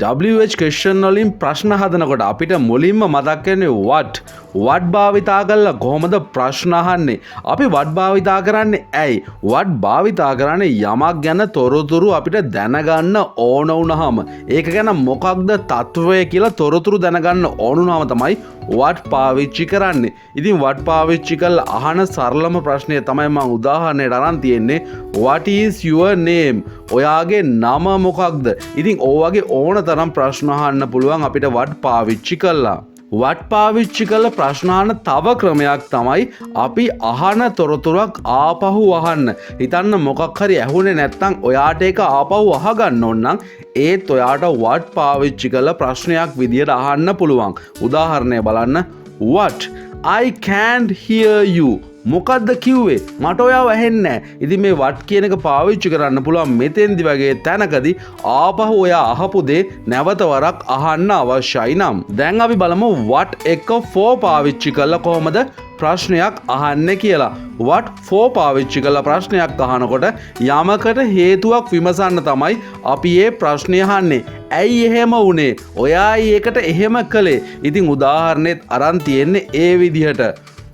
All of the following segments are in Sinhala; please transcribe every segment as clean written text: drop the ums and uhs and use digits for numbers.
WH question වලින් ප්‍රශ්න හදනකොට අපිට මුලින්ම මතක් වෙන්නේ what භාවිතා කරලා කොහොමද ප්‍රශ්න අහන්නේ? අපි what භාවිතා කරන්නේ ඇයි? what භාවිතා කරන්නේ යමක් ගැන තොරතුරු අපිට දැනගන්න ඕන වුණාම. ඒක ගැන මොකක්ද තත්වය කියලා තොරතුරු දැනගන්න ඕන වුණාම තමයි what පාවිච්චි කරන්නේ. ඉතින් what පාවිච්චි කරලා අහන සරලම ප්‍රශ්නය තමයි මම උදාහරණයට අරන් තියෙන්නේ. What is your name? ඔයාගේ නම මොකක්ද? ඉතින් ඔය වගේ ඕන තරම් ප්‍රශ්න අහන්න පුළුවන් අපිට what පාවිච්චි කළා. what පාවිච්චි කළ ප්‍රශ්න අහන තව ක්‍රමයක් තමයි අපි අහන තොරතුරක් ආපහු අහන්න. හිතන්න මොකක් හරි ඇහුනේ නැත්නම් ඔයාට ඒක ආපහු අහගන්න ඕන නම් ඒත් ඔයාට what පාවිච්චි කළ ප්‍රශ්නයක් විදියට අහන්න පුළුවන්. උදාහරණය බලන්න. What? I can't hear you. මොකද්ද කිව්වේ? මට ඔයාව ඇහෙන්නේ නැහැ. ඉතින් මේ what කියන එක පාවිච්චි කරන්න පුළුවන් මෙතෙන්දි වගේ තැනකදී ආපහු ඔයා අහපු දේ නැවත වරක් අහන්න අවශ්‍යයි නම්. දැන් අපි බලමු what එක for පාවිච්චි කළා කොහොමද ප්‍රශ්නයක් අහන්නේ කියලා. what for පාවිච්චි කළා ප්‍රශ්නයක් අහනකොට යමකට හේතුවක් විමසන්න තමයි අපි මේ ප්‍රශ්නය අහන්නේ. ඇයි එහෙම වුනේ? ඔයායි ඒකට එහෙම කළේ. ඉතින් උදාහරණෙත් අරන් තියෙන්නේ ඒ විදිහට.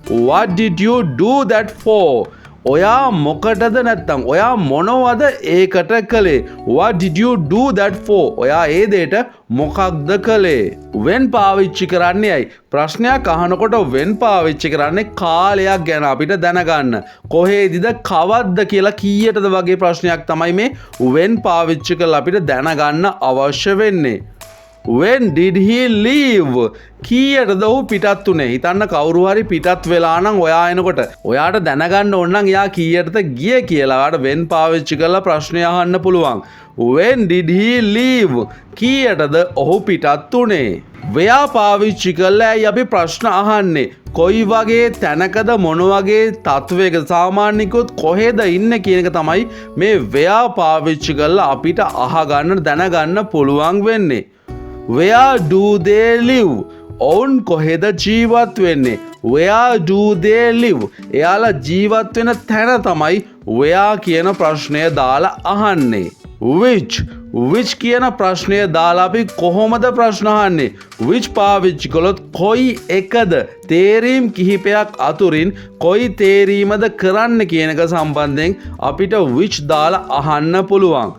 What did you do that for? ඔයා මොකටද නැත්තම් ඔයා මොනවද ඒකට කළේ? What did you do that for? ඔයා ඒ දෙයට මොකක්ද කළේ? when පාවිච්චි කරන්නේ ඇයි? ප්‍රශ්නයක් අහනකොට when පාවිච්චි කරන්නේ කාලයක් ගැන අපිට දැනගන්න. කොහේදීද කවද්ද කියලා කීයටද වගේ ප්‍රශ්නයක් තමයි මේ when පාවිච්චි කරලා අපිට දැනගන්න අවශ්‍ය වෙන්නේ. When did he leave? කීයටද ඔහු පිටත් උනේ? හිතන්න කවුරු හරි පිටත් වෙලා නම් ඔයා එනකොට ඔයාට දැනගන්න ඕන නම් එයා කීයටද ගියේ කියලා. ඔයාට when පාවිච්චි කරලා ප්‍රශ්නය අහන්න පුළුවන්. When did he leave? කීයටද ඔහු පිටත් උනේ? where පාවිච්චි කරලා ඇයි අපි ප්‍රශ්න අහන්නේ? කොයි වගේ තැනකද මොන වගේ තත්වයක සාමාන්‍යකොත් කොහෙද ඉන්නේ කියන එක තමයි මේ where පාවිච්චි කරලා අපිට අහගන්න දැනගන්න පුළුවන් වෙන්නේ. Where do they live? ඔවුන් කොහෙද ජීවත් වෙන්නේ? Where do they live? එයාලා ජීවත් වෙන තැන තමයි where කියන ප්‍රශ්නය දාලා අහන්නේ. which කියන ප්‍රශ්නය දාලා අපි කොහොමද ප්‍රශ්න අහන්නේ? which පාවිච්චි කළොත් කොයි එකද? තේරීම් කිහිපයක් අතුරින් කොයි තේරීමද කරන්න කියන එක සම්බන්ධයෙන් අපිට which දාලා අහන්න පුළුවන්.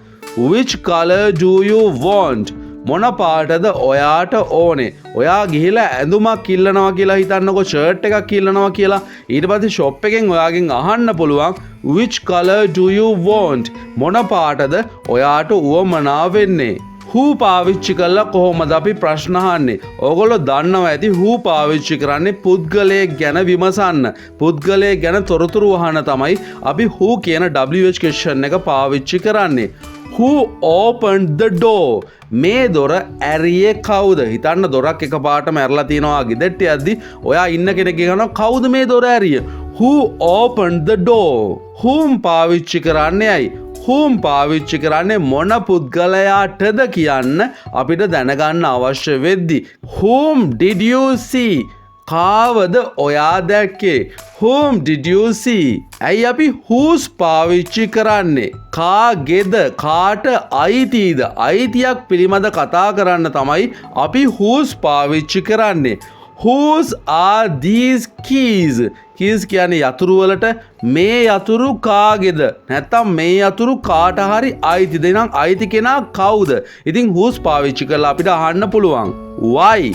which color do you want? මොන පාටද ඔයාට ඕනේ? ඔයා ගිහිලා ඇඳුමක් ඉල්ලනවා කියලා හිතන්නකො, ෂර්ට් එකක් ඉල්ලනවා කියලා. ඊට පස්සේ ෂොප් එකෙන් ඔයාගෙන් අහන්න පුළුවන් which color do you want? මොන පාටද ඔයාට උවමනා වෙන්නේ? who පාවිච්චි කළා කොහොමද අපි ප්‍රශ්න අහන්නේ? ඕගොල්ලෝ දන්නවා ඇති who පාවිච්චි කරන්නේ පුද්ගලයෙක් ගැන විමසන්න. පුද්ගලයෙක් ගැන තොරතුරු අහන්න තමයි අපි who කියන WH question එක පාවිච්චි කරන්නේ. Who opened the door? මේ දොර ඇරියේ කවුද? හිතන්න දොරක් එකපාරටම ඇරලා තියනවා ගෙදරට යද්දි ඔයා ඉන්න කෙනෙක් කියනවා කවුද මේ දොර ඇරියේ? Who opened the door? whom පාවිච්චි කරන්නේ ඇයි? whom පාවිච්චි කරන්නේ මොන පුද්ගලයාටද කියන්න අපිට දැනගන්න අවශ්‍ය වෙද්දි. whom did you see? කාවද ඔයා දැක්කේ? whom did you see? ඇයි අපි whose පාවිච්චි කරන්නේ? කාගේද? කාට අයිතිද? අයිතියක් පිළිබඳ කතා කරන්න තමයි අපි whose පාවිච්චි කරන්නේ. whose are these keys? keys කියන්නේ යතුරු වලට මේ යතුරු කාගේද? නැත්තම් මේ යතුරු කාට හරි අයිතිද? එහෙනම් අයිති කෙනා කවුද? ඉතින් whose පාවිච්චි කරලා අපිට අහන්න පුළුවන්. why?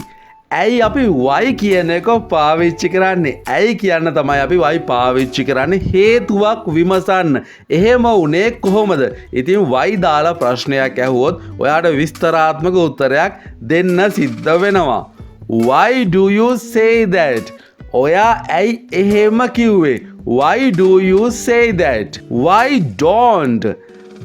ඇයි අපි why කියන එක පාවිච්චි කරන්නේ? ඇයි කියන්න තමයි අපි why පාවිච්චි කරන්නේ? හේතුවක් විමසන්න. එහෙම වුණේ කොහොමද? ඉතින් why දාලා ප්‍රශ්නයක් ඇහුවොත් ඔයාට විස්තරාත්මක උත්තරයක් දෙන්න සිද්ධ වෙනවා. Why do you say that? ඔයා ඇයි එහෙම කිව්වේ? Why do you say that? Why don't?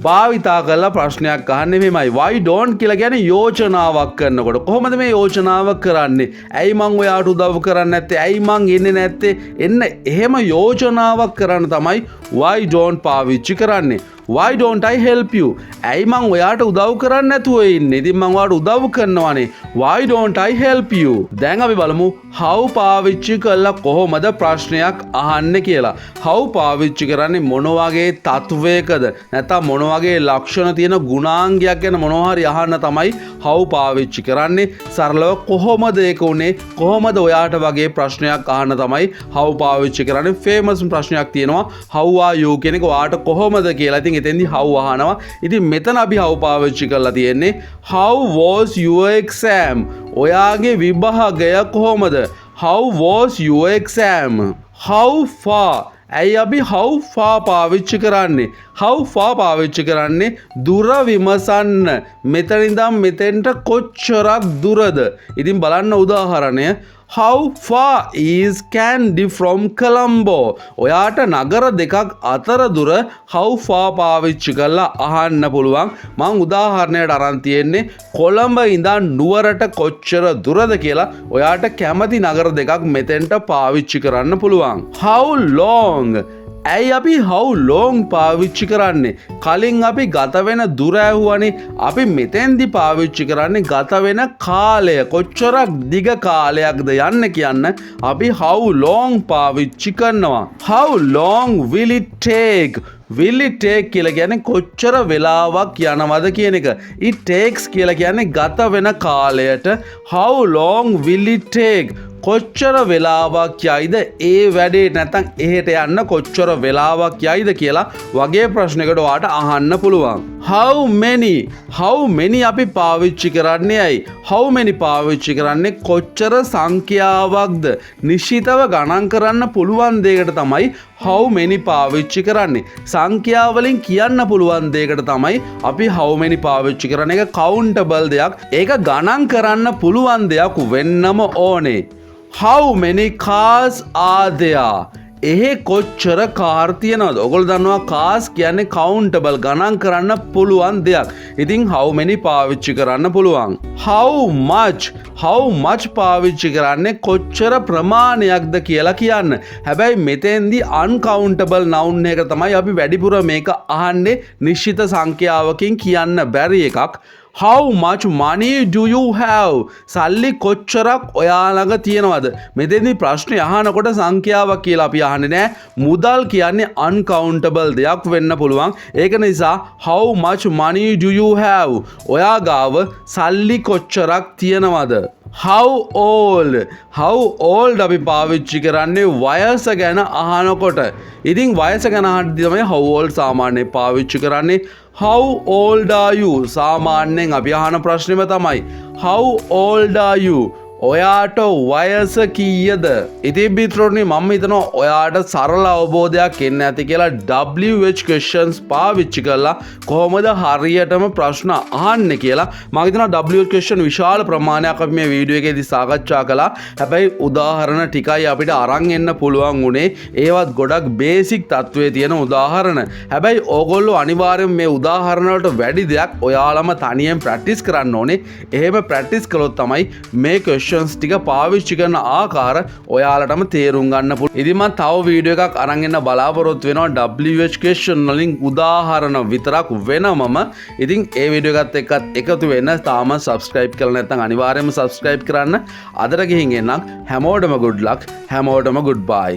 භාවිතා කරලා ප්‍රශ්නයක් අහන්නේ මෙහෙමයි. why don't කියලා කියන්නේ යෝජනාවක් කරනකොට. කොහොමද මේ යෝජනාව කරන්නේ? ඇයි මං ඔයාට උදව් කරන්නේ නැත්තේ? ඇයි මං එන්නේ නැත්තේ? එන්න එහෙම යෝජනාවක් කරන්න තමයි why don't පාවිච්චි කරන්නේ. why don't I help you? ඇයි මං ඔයාට උදව් කරන්නේ නැතුව ඉන්නේ? ඉතින් මං ඔයාට උදව් කරනවානේ. why don't I help you? දැන් අපි බලමු how පාවිච්චි කරලා කොහොමද ප්‍රශ්නයක් අහන්නේ කියලා. how පාවිච්චි කරන්නේ මොන වගේ තත්වයකද? නැත්නම් මොන වගේ ලක්ෂණ තියෙන ගුණාංගයක් ගැන මොනවා හරි අහන්න තමයි how පාවිච්චි කරන්නේ. සරලව කොහොමද ඒක උනේ? කොහොමද ඔයාට වගේ ප්‍රශ්නයක් අහන්න තමයි how පාවිච්චි කරන්නේ. famous ප්‍රශ්නයක් තියෙනවා how are you කියන එක ඔයාට කොහොමද කියලා. ඉතින් එතෙන්දී how අහනවා. ඉතින් මෙතන අපි how පාවිච්චි කරලා තියෙන්නේ how was your exam? ඔයාගේ විභාගය කොහොමද? how was your exam? how far? ඇයි අපි how far පාවිච්චි කරන්නේ? how far පාවිච්චි කරන්නේ දුර විමසන්න. මෙතන ඉඳන් මෙතෙන්ට කොච්චරක් දුරද? ඉතින් බලන්න උදාහරණය how far is Kandy from Colombo? ඔයාට නගර දෙකක් අතර දුර how far පාවිච්චි කරලා අහන්න පුළුවන්. මම උදාහරණයක් අරන් තියෙන්නේ කොළඹ ඉඳන් නුවරට කොච්චර දුරද කියලා. ඔයාට කැමති නගර දෙකක් මෙතෙන්ට පාවිච්චි කරන්න පුළුවන්. how long? ඇයි අපි how long පාවිච්චි කරන්නේ? කලින් අපි ගත වෙන දුර ඇහුවනේ. අපි මෙතෙන්දි පාවිච්චි කරන්නේ ගත වෙන කාලය. කොච්චරක් දිග කාලයක්ද යන්න කියන්න අපි how long පාවිච්චි කරනවා. how long will it take? will it take කියලා කියන්නේ කොච්චර වෙලාවක් යනවද කියන එක. it takes කියලා කියන්නේ ගත වෙන කාලයට. how long will it take? කොච්චර වෙලාවක් යයිද ඒ වැඩේ නැත්නම් එහෙට යන්න කොච්චර වෙලාවක් යයිද කියලා වගේ ප්‍රශ්නයකට ඔයාට අහන්න පුළුවන්. how many අපි පාවිච්චි කරන්නේ ඇයි? how many පාවිච්චි කරන්නේ කොච්චර සංඛ්‍යාවක්ද? නිශ්චිතව ගණන් කරන්න පුළුවන් දෙයකට තමයි how many පාවිච්චි කරන්නේ. සංඛ්‍යා වලින් කියන්න පුළුවන් දෙයකට තමයි අපි how many පාවිච්චි කරන්නේ. ඒක countable දෙයක්. ඒක ගණන් කරන්න පුළුවන් දෙයක් වෙන්නම ඕනේ. how many cars are there? එහෙ කොච්චර කාර් තියෙනවද? ඔයගොල්ලෝ දන්නවා cars කියන්නේ countable ගණන් කරන්න පුළුවන් දෙයක්. ඉතින් how many පාවිච්චි කරන්න පුළුවන්. how much පාවිච්චි කරන්නේ කොච්චර ප්‍රමාණයක්ද කියලා කියන්න. හැබැයි මෙතෙන්දී uncountable noun එක තමයි අපි වැඩිපුර මේක අහන්නේ. නිශ්චිත සංඛ්‍යාවකින් කියන්න බැරි එකක්. how much money do you have? සල්ලි කොච්චරක් ඔයා ළඟ තියෙනවද? මෙතෙන්දී ප්‍රශ්නේ අහනකොට සංඛ්‍යාවක් කියලා අපි අහන්නේ නැහැ. මුදල් කියන්නේ uncountable දෙයක් වෙන්න පුළුවන්. ඒක නිසා how much money do you have? ඔයා ගාව සල්ලි කොච්චරක් තියෙනවද? how old අපි පාවිච්චි කරන්නේ වයස ගැන අහනකොට. ඉතින් වයස ගැන අහද්දී තමයි how old සාමාන්‍යයෙන් පාවිච්චි කරන්නේ. how old are you? සාමාන්‍යයෙන් අපි අහන ප්‍රශ්නෙම තමයි how old are you? ඔයාට වයස කීයද? ඉතින් මිත්‍රෝනි මම හිතනවා ඔයාට සරල අවබෝධයක් එන්න ඇති කියලා WH questions පාවිච්චි කරලා කොහොමද හරියටම ප්‍රශ්න අහන්නේ කියලා. මම හිතනවා WH question විශාල ප්‍රමාණයක් අපි මේ වීඩියෝ එකේදී සාකච්ඡා කළා. හැබැයි උදාහරණ ටිකයි අපිට අරන් එන්න පුළුවන් උනේ. ඒවත් ගොඩක් බේසික් තත්වයේ තියෙන උදාහරණ. හැබැයි ඕගොල්ලෝ අනිවාර්යෙන් මේ උදාහරණ වලට වැඩි දෙයක් ඔයාලම තනියෙන් ප්‍රැක්ටිස් කරන්න ඕනේ. එහෙම ප්‍රැක්ටිස් කළොත් තමයි මේ questions ටික පාවිච්චි කරන ආකාර ඔයාලටම තේරුම් ගන්න පුළුවන්. ඉතින් මම තව වීඩියෝ එකක් අරන් එන්න බලාපොරොත්තු වෙනවා WH question වලින් උදාහරණ විතරක් වෙනමම. ඉතින් ඒ වීඩියෝ එකත් එක්කත් එකතු වෙන්න තාම subscribe කරලා නැත්නම් අනිවාර්යයෙන්ම subscribe කරන්න. අදට ගිහින් එන්නම්. හැමෝටම good luck. හැමෝටම goodbye.